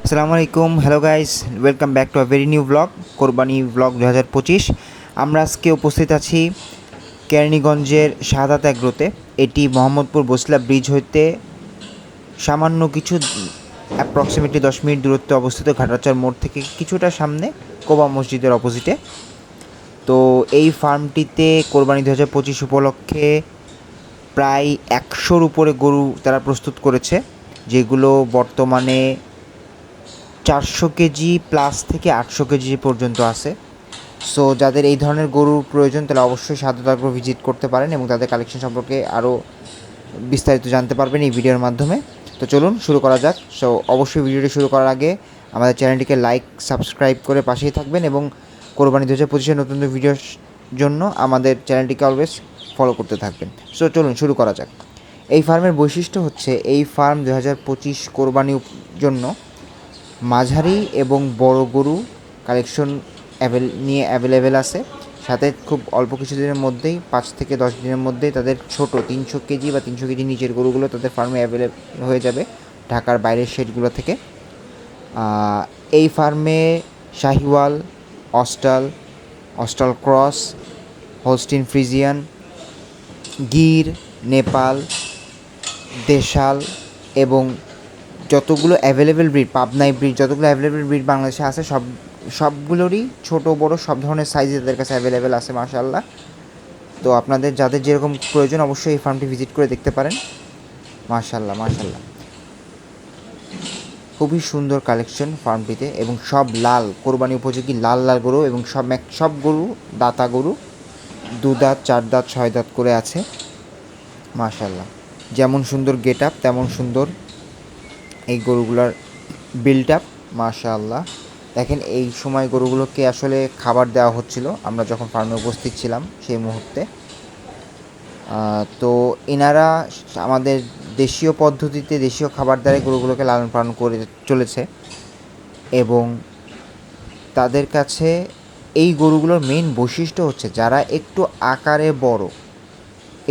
আসসালামু আলাইকুম, hello guys, welcome back to a very new blog, কোরবানি ব্লগ 2025। আমরা আজকে উপস্থিত আছি কেরানীগঞ্জের শাহাদাত এগ্রোতে। এটি মোহাম্মদপুর বসিলা ব্রিজ হইতে সামান্য কিছু অ্যাপ্রক্সিমেটলি 10 মিনিট দূরত্বে অবস্থিত, ঘাটারচর মোড় থেকে কিছুটা সামনে কোবা মসজিদের অপোজিটে। তো এই ফার্মটিতে কোরবানি 2025 উপলক্ষে প্রায় 100-র উপরে গরু তারা প্রস্তুত করেছে, যেগুলো বর্তমানে 400 কেজি প্লাস থেকে 800 কেজি পর্যন্ত আছে। সো যাদের এই ধরনের গরুর প্রয়োজন তারা অবশ্যই শাহাদাত এগ্রো ভিজিট করতে পারেন এবং তাদের কালেকশন সম্পর্কে আরও বিস্তারিত জানতে পারবেন এই ভিডিওর মাধ্যমে। তো চলুন শুরু করা যাক। সো অবশ্যই ভিডিওটি শুরু করার আগে আমাদের চ্যানেলটিকে লাইক সাবস্ক্রাইব করে পাশেই থাকবেন এবং কোরবানি 2025 নতুন ভিডিওর জন্য আমাদের চ্যানেলটিকে অলওয়েজ ফলো করতে থাকবেন। সো চলুন শুরু করা যাক। এই ফার্মের বৈশিষ্ট্য হচ্ছে এই ফার্ম 2025 কোরবানির জন্য মাঝারি এবং বড় গরু কালেকশন অ্যাভেলেবেল আছে। সাথে খুব অল্প কিছু দিনের মধ্যেই 5 থেকে 10 দিনের মধ্যেই তাদের ছোট 300 কেজি বা 300 কেজি নিচের গরুগুলো তাদের ফার্মে অ্যাভেলেবেল হয়ে যাবে ঢাকার বাইরের শেডগুলো থেকে। এই ফার্মে শাহিওয়াল, অস্টাল ক্রস, হোলস্টিন ফ্রিজিয়ান, গির, নেপাল, দেশাল এবং যতগুলো অ্যাভেলেবেল ব্রিড, পাবনাই ব্রিড, যতগুলো অ্যাভেলেবেল ব্রিড বাংলাদেশে আছে সবগুলোরই ছোট বড় সব ধরনের সাইজে তাদের কাছে অ্যাভেলেবেল আছে মাশাআল্লাহ। তো আপনাদের যাদের যেরকম প্রয়োজন অবশ্যই এই ফার্মটি ভিজিট করে দেখতে পারেন। মাশাআল্লাহ মাশাআল্লাহ, খুবই সুন্দর কালেকশন ফার্মটিতে এবং সব লাল কোরবানি উপযোগী লাল লাল গরু এবং সব গরু দাতা গরু, 2 দাঁত 4 দাঁত 6 দাঁত করে আছে মাশাআল্লাহ। যেমন সুন্দর গেট আপ তেমন সুন্দর এই গরুগুলার বিল্ড আপ মাশাআল্লাহ। দেখেন এই সময় গরুগুলোকে আসলে খাবার দেওয়া হচ্ছিল আমরা যখন ফার্মে উপস্থিত ছিলাম সেই মুহূর্তে। তো এনারা আমাদের দেশীয় পদ্ধতিতে দেশীয় খাবার দ্বারাই গরুগুলোকে লালন পালন করে চলেছে এবং তাদের কাছে এই গরুগুলোর মেইন বৈশিষ্ট্য হচ্ছে যারা একটু আকারে বড়,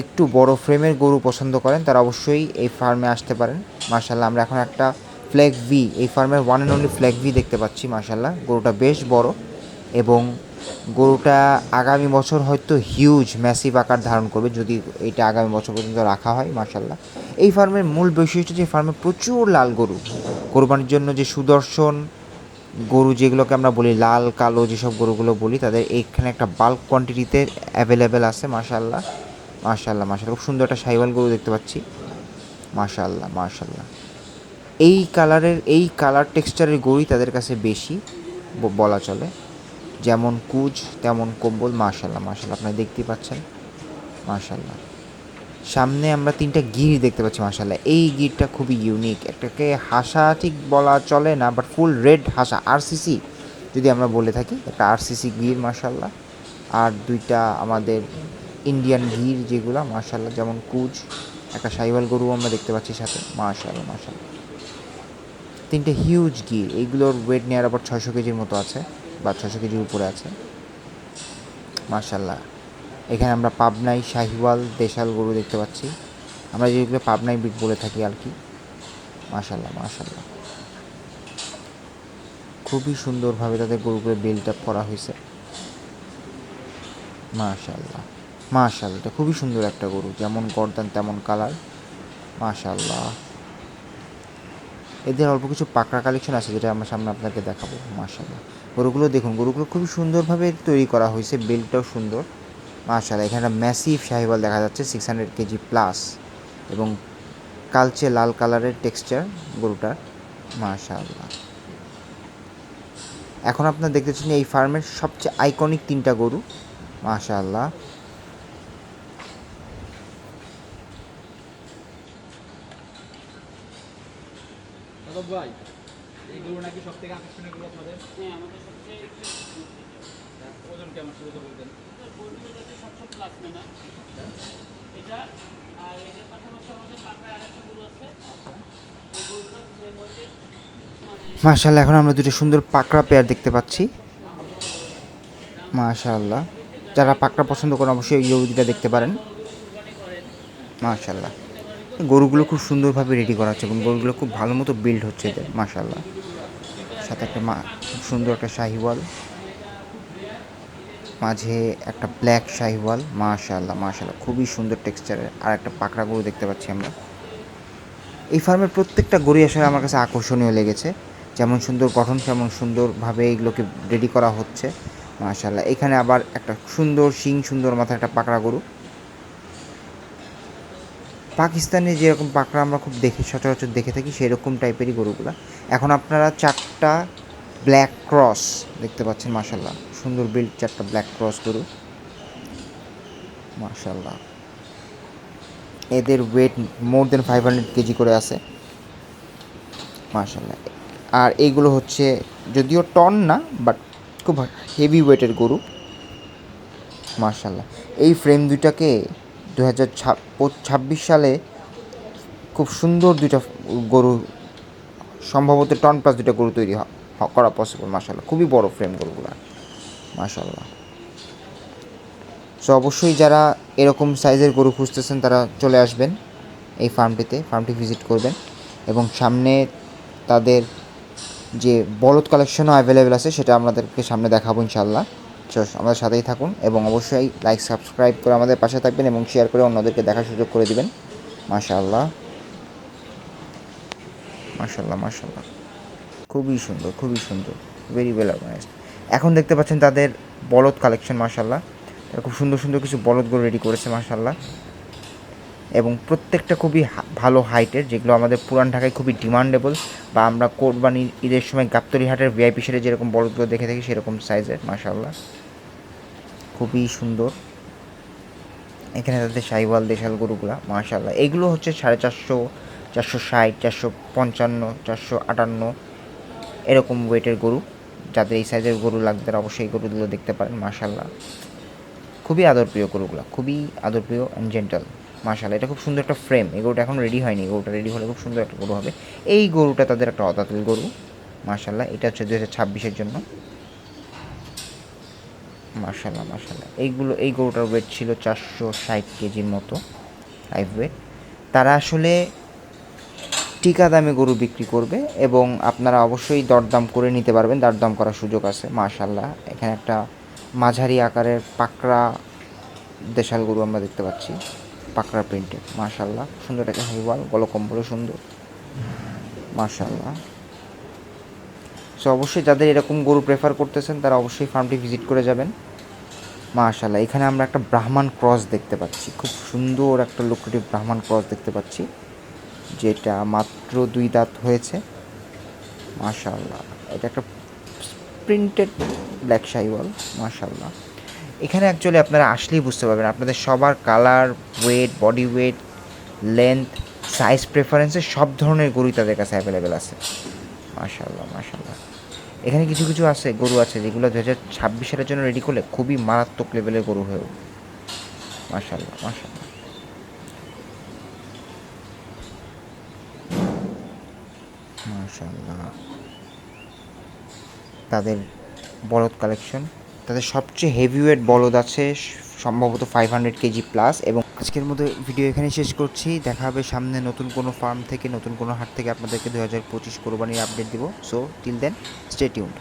একটু বড় ফ্রেমের গরু পছন্দ করেন তারা অবশ্যই এই ফার্মে আসতে পারেন মাশাআল্লাহ। আমরা এখন একটা ফ্ল্যাগ ভি, এই ফার্মের one and only flag V দেখতে পাচ্ছি মাশাআল্লাহ। গরুটা বেশ বড় এবং গরুটা আগামী বছর হয়তো হিউজ ম্যাসিভ আকার ধারণ করবে যদি এটা আগামী বছর পর্যন্ত রাখা হয় মাশাআল্লাহ। এই ফার্মের মূল বৈশিষ্ট্য যে ফার্মে প্রচুর লাল গরু, কোরবানির জন্য যে সুদর্শন গরু যেগুলোকে আমরা বলি লাল কালো যেসব গরুগুলো বলি তাদের এইখানে একটা বাল্ক কোয়ান্টিটিতে অ্যাভেলেবেল আছে মাশাআল্লাহ মাশাআল্লাহ মাশাআল্লাহ। খুব সুন্দর একটা শাহিওয়াল গরু দেখতে পাচ্ছি মাশাআল্লাহ মাশাআল্লাহ। এই কালার টেক্সচারের গরুই তাদের কাছে বেশি বলা চলে, যেমন কুচ তেমন কম্বল মাশাআল্লাহ মাশাআল্লাহ। আপনারা দেখতেই পাচ্ছেন মাশাআল্লাহ। সামনে আমরা 3টা গির দেখতে পাচ্ছি মাশাআল্লাহ। এই গিরটা খুবই ইউনিক, একটাকে হাসা ঠিক বলা চলে না বাট ফুল রেড হাসা, আরসিসি যদি আমরা বলে থাকি, একটা আরসিসি গির মাশাআল্লাহ। আর 2টা আমাদের ইন্ডিয়ান গির যেগুলো মাশাআল্লাহ, যেমন কুচ, একটা শাহিওয়াল গরু আমরা দেখতে পাচ্ছি সাথে মাশাআল্লাহ মাশাআল্লাহ। 3টে হিউজ গির, এইগুলোর ওয়েট নেওয়ার আবার 600 কেজির মতো আছে বা 600 কেজির উপরে আছে মাশাআল্লাহ। এখানে আমরা পাবনাই শাহিওয়াল দেশাল গরু দেখতে পাচ্ছি, আমরা যেগুলো পাবনাই ব্রিড বলে থাকি আর কি মাশাআল্লাহ মাশাআল্লাহ। খুবই সুন্দরভাবে তাদের গরুগুলো বিল্ড আপ করা হয়েছে মাশাআল্লাহ মাশাআল্লাহ। এটা খুবই সুন্দর একটা গরু, যেমন গর্দান তেমন কালার মাশাআল্লাহ। এদের অল্প কিছু পাকড়া কালেকশন আছে যেটা আমরা সামনে আপনাকে দেখাবো মাশাআল্লাহ। গরুগুলো দেখুন, গরুগুলো খুবই সুন্দরভাবে তৈরি করা হয়েছে, বিল্ডটাও সুন্দর মাশাআল্লাহ। এখানে একটা ম্যাসিভ শাহিওয়াল দেখা যাচ্ছে 600 কেজি প্লাস এবং কালচে লাল কালারের টেক্সচার গরুটার মাশাআল্লাহ। এখন আপনারা দেখতেছেন এই ফার্মের সবচেয়ে আইকনিক 3টা গরু মাশাআল্লাহ। ভাই এই গরু নাকি সব থেকে আকর্ষণীয় গরু আপনাদের? হ্যাঁ, আমাদের সবচেয়ে ওজন কেমন শুরু বলতেন? প্লাস না এটা। আর এটার পাশাপাশি আমাদের পাকায় আরেকটা গরু আছে, এই গরুটা মধ্যে মাশাআল্লাহ। এখন আমরা 2টো সুন্দর পাকড়া পেয়ার দেখতে পাচ্ছি মাশাআল্লাহ। যারা পাকড়া পছন্দ করেন অবশ্যই এই গরু দুটো দেখতে পারেন মাশাআল্লাহ। গরুগুলো খুব সুন্দরভাবে রেডি করা হচ্ছে এবং গরুগুলো খুব ভালো মতো বিল্ড হচ্ছে এদের, মাশাআল্লাহ। সাথে একটা খুব সুন্দর একটা শাহিওয়াল, মাঝে একটা ব্ল্যাক শাহিওয়াল, মাশাআল্লাহ মাশাআল্লাহ, খুবই সুন্দর টেক্সচারের। আর একটা পাকড়া গরু দেখতে পাচ্ছি আমরা। এই ফার্মের প্রত্যেকটা গরুই আসলে আমার কাছে আকর্ষণীয় লেগেছে, যেমন সুন্দর গঠন তেমন সুন্দরভাবে এগুলোকে রেডি করা হচ্ছে, মাশাআল্লাহ। এখানে আবার একটা সুন্দর শিং, সুন্দর মাথায় একটা পাকড়া গরু। পাকিস্তানে যেরকম পাকড়া আমরা খুব সচরাচর দেখে থাকি সেরকম টাইপেরই গরুগুলা। এখন আপনারা 4টা ব্ল্যাক ক্রস দেখতে পাচ্ছেন, মাশাআল্লাহ, সুন্দর বিল্ড 4টা ব্ল্যাক ক্রস গরু, মাশাআল্লাহ। এদের ওয়েট মোর দেন 500 কেজি করে আছে, মাশাআল্লাহ। আর এইগুলো হচ্ছে যদিও টন না, বাট খুব হেভি ওয়েটের গরু, মাশাআল্লাহ। এই ফ্রেম দুইটাকে 2026 সালে খুব সুন্দর দুইটা গরু, সম্ভবত টন প্লাস দুইটা গরু তৈরি করা পসিবল, মাশাআল্লাহ। খুবই বড় ফ্রেম গরুগুলো, মাশাআল্লাহ। সো অবশ্যই যারা এরকম সাইজের গরু খুঁজতেছেন তারা চলে আসবেন এই ফার্মটি ভিজিট করবেন। এবং সামনে তাদের যে বলদ কালেকশনও অ্যাভেলেবেল আছে সেটা আমাদেরকে সামনে দেখাবো ইনশাআল্লাহ। সো আমাদের সাথেই থাকুন এবং অবশ্যই লাইক সাবস্ক্রাইব করে আমাদের পাশে থাকবেন এবং শেয়ার করে অন্যদেরকে দেখার সুযোগ করে দিবেন, মাশাআল্লাহ মাশাআল্লাহ মাশাআল্লাহ, খুবই সুন্দর, খুবই সুন্দর, ভেরি ওয়েল অর্গানাইজড। এখন দেখতে পাচ্ছেন তাদের বলদ কালেকশন, মাশাআল্লাহ। তারা খুব সুন্দর সুন্দর কিছু বলদ গরু রেডি করেছে, মাশাআল্লাহ। এবং প্রত্যেকটা খুবই ভালো হাইটের, যেগুলো আমাদের পুরান ঢাকায় খুবই ডিমান্ডেবল, বা আমরা কোরবানির ঈদের সময় গাবতলী হাটের ভিআইপি সেটে যেরকম বলদগুলো দেখে থাকি সেরকম সাইজের, মাশাআল্লাহ, খুবই সুন্দর। এখানে তাদের শাহিওয়াল দেশাল গরুগুলা, মাশাআল্লাহ, এইগুলো হচ্ছে 450, 460, 455, 458 এরকম ওয়েটের গরু। যাদের এই সাইজের গরু লাগবে তারা অবশ্যই এই গরুগুলো দেখতে পারেন, মাশাআল্লাহ। খুবই আদরপ্রিয় গরুগুলো, খুবই আদরপ্রিয় অ্যান্ড জেন্টাল, মাশাআল্লাহ। এটা খুব সুন্দর একটা ফ্রেম, এই গরুটা এখন রেডি হয়নি, গরুটা রেডি হলে খুব সুন্দর একটা গরু হবে। এই গরুটা তাদের একটা অদাতিল গরু, মাশাআল্লাহ। এটা হচ্ছে 2026-এর জন্য, মাশাআল্লাহ মাশাআল্লাহ। এই গরুটার ওয়েট ছিল 460 কেজির মতো লাইভ ওয়েট। তারা আসলে টিকা দামে গরু বিক্রি করবে এবং আপনারা অবশ্যই দরদাম করে নিতে পারবেন, দরদাম করার সুযোগ আছে, মাশাআল্লাহ। এখানে একটা মাঝারি আকারের পাকড়া দেশাল গরু আমরা দেখতে পাচ্ছি, পাকড়া প্রিন্টের, মাশাআল্লাহ। সুন্দর একটা হাইওয়াল, গলকম্বলও সুন্দর, মাশাআল্লাহ। সো অবশ্যই যাদের এরকম গরু প্রেফার করতেছেন তারা অবশ্যই ফার্মটি ভিজিট করে যাবেন, মাশাআল্লাহ। এখানে আমরা একটা ব্রাহ্মণ ক্রস দেখতে পাচ্ছি, খুব সুন্দর একটা লুক্রেটিভ ব্রাহ্মণ ক্রস দেখতে পাচ্ছি, যেটা মাত্র 2 দাঁত হয়েছে, মাশাআল্লাহ। এটা একটা প্রিন্টেড ব্ল্যাক শাহিওয়াল, মাশাআল্লাহ। এখানে অ্যাকচুয়ালি আপনারা আসলেই বুঝতে পারবেন আপনাদের সবার colour, weight, body weight, length, size প্রেফারেন্সে সব ধরনের গরুই তাদের কাছে অ্যাভেলেবেল আছে, মাশাআল্লাহ মাশাআল্লাহ। এখানে কিছু কিছু আছে গরু আছে যেগুলো 2026 সালের জন্য রেডি করলে খুবই মারাত্মক লেভেলের গরু হয়ে উঠবে, মাশাআল্লাহ মাশাআল্লাহ মাশাআল্লাহ। তাদের বলদ কালেকশন, তাদের সবচেয়ে হেভিওয়েট বলদ আছে সম্ভবত 500 কেজি প্লাস। এবং আজকের মতো ভিডিও এখানে শেষ করছি, দেখা হবে সামনে নতুন কোনো ফার্ম থেকে, নতুন কোনো হাট থেকে আপনাদেরকে 2025 কোরবানির আপডেট দিব। So till then stay tuned.